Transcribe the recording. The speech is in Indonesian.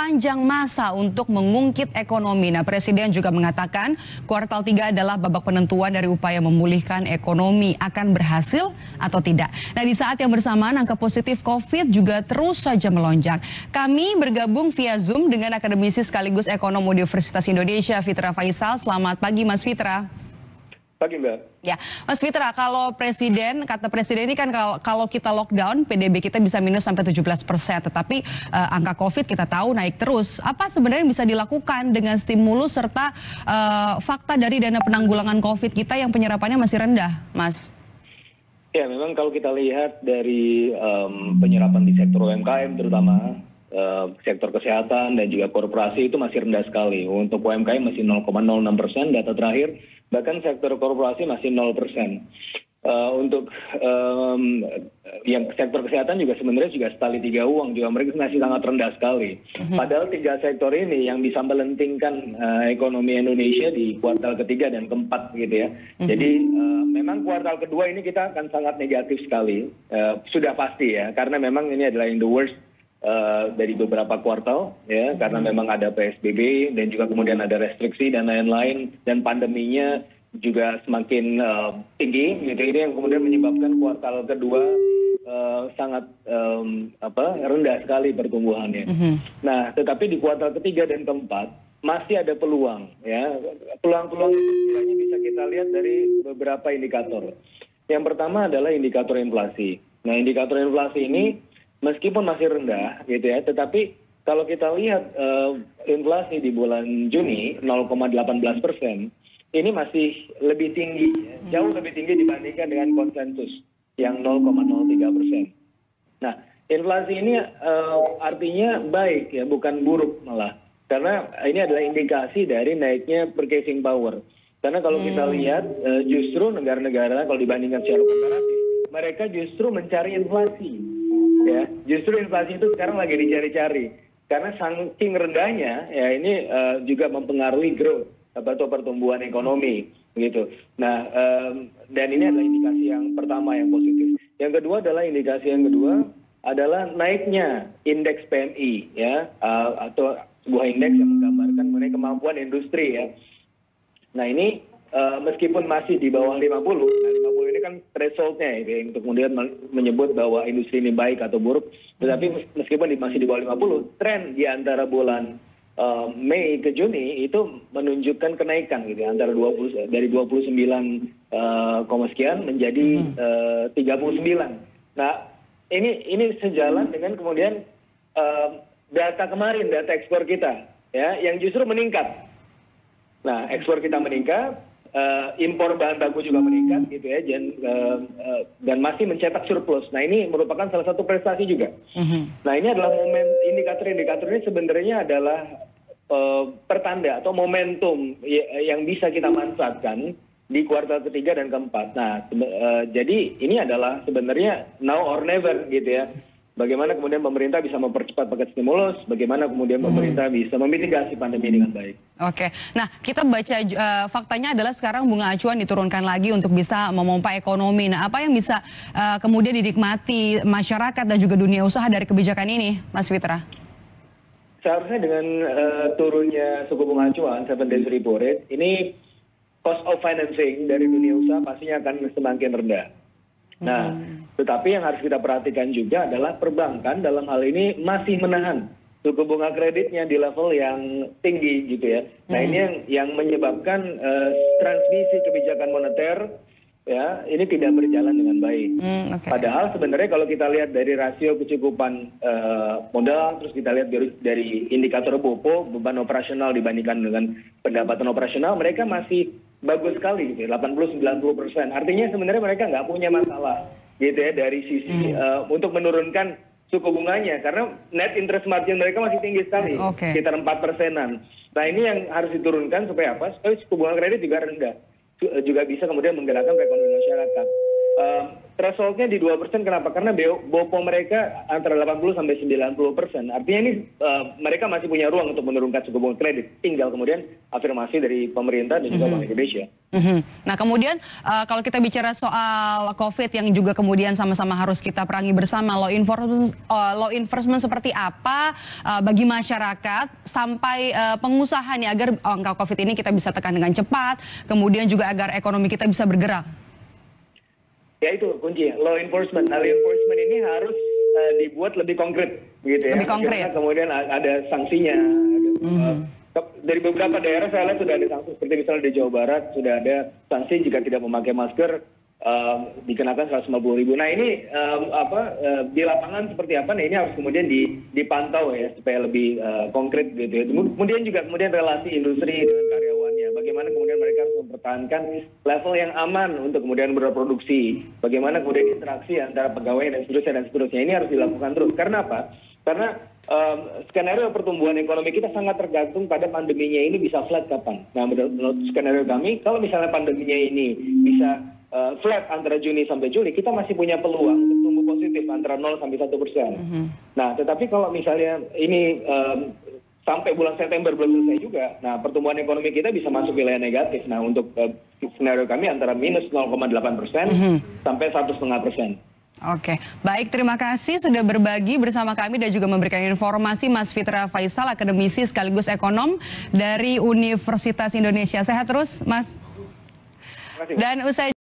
sepanjang masa untuk mengungkit ekonomi. Nah, Presiden juga mengatakan kuartal 3 adalah babak penentuan dari upaya memulihkan ekonomi, akan berhasil atau tidak. Nah, di saat yang bersamaan angka positif COVID juga terus saja melonjak. Kami bergabung via Zoom dengan akademisi sekaligus ekonom Universitas Indonesia, Fitra Faisal. Selamat pagi, Mas Fitra. Pagi, Mbak. Ya, Mas Fitra, kalau kata Presiden ini kan kalau kita lockdown, PDB kita bisa minus sampai 17%, tetapi angka COVID kita tahu naik terus. Apa sebenarnya bisa dilakukan dengan stimulus serta fakta dari dana penanggulangan COVID kita yang penyerapannya masih rendah, Mas? Ya, memang kalau kita lihat dari penyerapan di sektor UMKM terutama, sektor kesehatan dan juga korporasi itu masih rendah sekali. Untuk UMKM masih 0,06% data terakhir, bahkan sektor korporasi masih 0%. Untuk yang sektor kesehatan juga sebenarnya juga setali 3 uang juga mereka masih sangat rendah sekali. Padahal 3 sektor ini yang bisa melentingkan ekonomi Indonesia di kuartal ketiga dan keempat gitu ya. Jadi memang kuartal kedua ini kita akan sangat negatif sekali, sudah pasti ya, karena memang ini adalah in the worst dari beberapa kuartal ya, karena memang ada PSBB dan juga kemudian ada restriksi dan lain-lain, dan pandeminya juga semakin tinggi gitu. Ini yang kemudian menyebabkan kuartal kedua sangat rendah sekali pertumbuhannya. Nah, tetapi di kuartal ketiga dan keempat masih ada peluang ya. Peluang-peluang itu sebenarnya bisa kita lihat dari beberapa indikator. Yang pertama adalah indikator inflasi. Nah, indikator inflasi ini meskipun masih rendah gitu ya, tetapi kalau kita lihat inflasi di bulan Juni 0,18%, ini masih lebih tinggi, jauh lebih tinggi dibandingkan dengan konsensus yang 0,03%. Nah, inflasi ini artinya baik ya, bukan buruk malah, karena ini adalah indikasi dari naiknya purchasing power. Karena kalau kita lihat justru negara-negara kalau dibandingkan secara komparatif, mereka justru mencari inflasi. Ya, justru inflasi itu sekarang lagi dicari-cari karena saking rendahnya ya, ini juga mempengaruhi growth atau pertumbuhan ekonomi gitu. Nah, dan ini adalah indikasi yang pertama yang positif. Yang kedua adalah naiknya indeks PMI ya, atau sebuah indeks yang menggambarkan mengenai kemampuan industri ya. Nah, ini meskipun masih di bawah 50, nah 50 ini kan thresholdnya ya, untuk kemudian menyebut bahwa industri ini baik atau buruk. Tetapi meskipun masih di bawah 50, tren di antara bulan Mei ke Juni itu menunjukkan kenaikan gitu ya, antara dari 29 sekian menjadi 39. Nah, ini sejalan dengan kemudian data kemarin, data ekspor kita ya, yang justru meningkat. Nah, ekspor kita meningkat, impor bahan baku juga meningkat gitu ya, dan masih mencetak surplus. Nah, ini merupakan salah satu prestasi juga. Nah, ini adalah indikator ini sebenarnya adalah pertanda atau momentum yang bisa kita manfaatkan di kuartal ketiga dan keempat. Nah, jadi ini adalah sebenarnya now or never gitu ya. Bagaimana kemudian pemerintah bisa mempercepat paket stimulus, bagaimana kemudian pemerintah bisa memitigasi pandemi dengan baik. Oke, nah kita baca faktanya adalah sekarang bunga acuan diturunkan lagi untuk bisa memompa ekonomi. Nah, apa yang bisa kemudian dinikmati masyarakat dan juga dunia usaha dari kebijakan ini, Mas Fitra? Seharusnya dengan turunnya suku bunga acuan 7 days repo rate, ini cost of financing dari dunia usaha pastinya akan semakin rendah. Nah, tetapi yang harus kita perhatikan juga adalah perbankan dalam hal ini masih menahan suku bunga kreditnya di level yang tinggi gitu ya. Nah, ini yang menyebabkan transmisi kebijakan moneter ya ini tidak berjalan dengan baik. Padahal sebenarnya kalau kita lihat dari rasio kecukupan modal, terus kita lihat dari indikator BOPO, beban operasional dibandingkan dengan pendapatan operasional, mereka masih bagus sekali gitu, 80-90%. Artinya sebenarnya mereka nggak punya masalah gitu ya dari sisi untuk menurunkan suku bunganya, karena net interest margin mereka masih tinggi sekali, sekitar 4%-an. Nah, ini yang harus diturunkan supaya apa? Supaya suku bunga kredit juga rendah, juga bisa kemudian menggerakkan perekonomian masyarakat. thresholdnya di 2%. Kenapa? Karena BOPO mereka antara 80 sampai 90%. Artinya ini mereka masih punya ruang untuk menurunkan suku bunga kredit. Tinggal kemudian afirmasi dari pemerintah dan juga Bank Indonesia. Nah kemudian kalau kita bicara soal COVID yang juga kemudian sama-sama harus kita perangi bersama, law enforcement seperti apa bagi masyarakat sampai pengusaha nih agar angka COVID ini kita bisa tekan dengan cepat, kemudian juga agar ekonomi kita bisa bergerak. Ya itu kunci, law enforcement. Law enforcement ini harus dibuat lebih konkret, gitu ya. Lebih konkret. Kemudian ada sanksinya. Dari beberapa daerah saya lihat sudah ada sanksi, seperti misalnya di Jawa Barat sudah ada sanksi jika tidak memakai masker dikenakan 150.000. Nah ini di lapangan seperti apa? Nah ini harus kemudian dipantau ya supaya lebih konkret gitu ya. Kemudian relasi industri dengan karyawannya. Bagaimana kemudian mereka harus mempertahankan level yang aman untuk kemudian berproduksi. Bagaimana kemudian interaksi antara pegawai dan seterusnya. Ini harus dilakukan terus. Karena apa? Karena skenario pertumbuhan ekonomi kita sangat tergantung pada pandeminya ini bisa flat kapan. Nah menurut skenario kami, kalau misalnya pandeminya ini bisa flat antara Juni sampai Juli, kita masih punya peluang untuk tumbuh positif antara 0 sampai 1%. Nah, tetapi kalau misalnya ini sampai bulan September belum selesai juga, nah pertumbuhan ekonomi kita bisa masuk wilayah negatif. Nah, untuk skenario kami antara minus 0,8% sampai 1,5%. Oke, baik, terima kasih sudah berbagi bersama kami dan juga memberikan informasi Mas Fitra Faisal, akademisi sekaligus ekonom dari Universitas Indonesia. Sehat terus, Mas. Terima kasih. Dan usai